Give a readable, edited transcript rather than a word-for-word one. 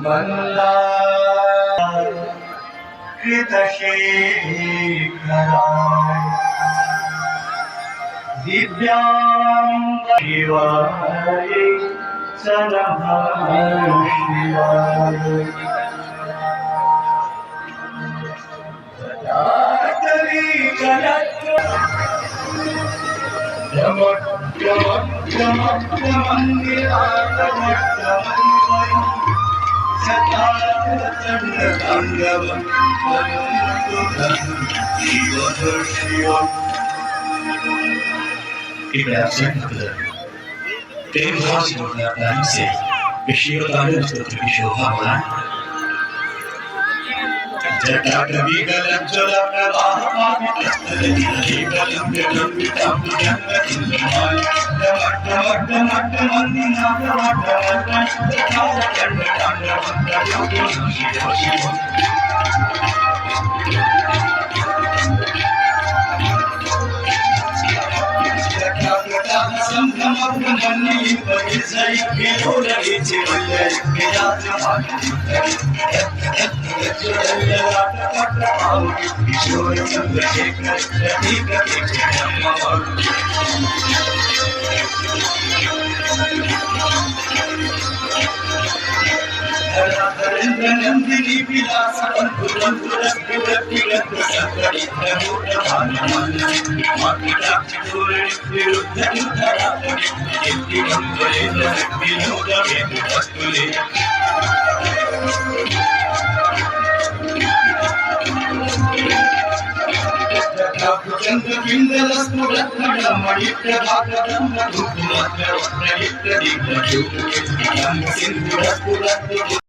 मल्हार कृतशेखराय दिव्यांग शिवाय चरणाय शिवाय तदातरी जगत् इकडे अक्षर प्रेम भाव सिमटला प्राणी से विषयोताने स्तोत्र की शोभा मला जटा कवि गलत जल प्रवाह पावित स्थलति गलम गलम वितम जन्नत इंद्रमाय डमट डमट मंदी नाग डमट ताल चंड तांडव योगी शिव शिव संभ्रमनि परिचय केलोरे चिवल्ले केयात्रमाय किशोर चंद्रशेखर प्रतीक नंदिनी विलास चंद्र बिंदल स्फुरत मणित्र भागरम धूप मात्र वस्त्र दीप सिंधु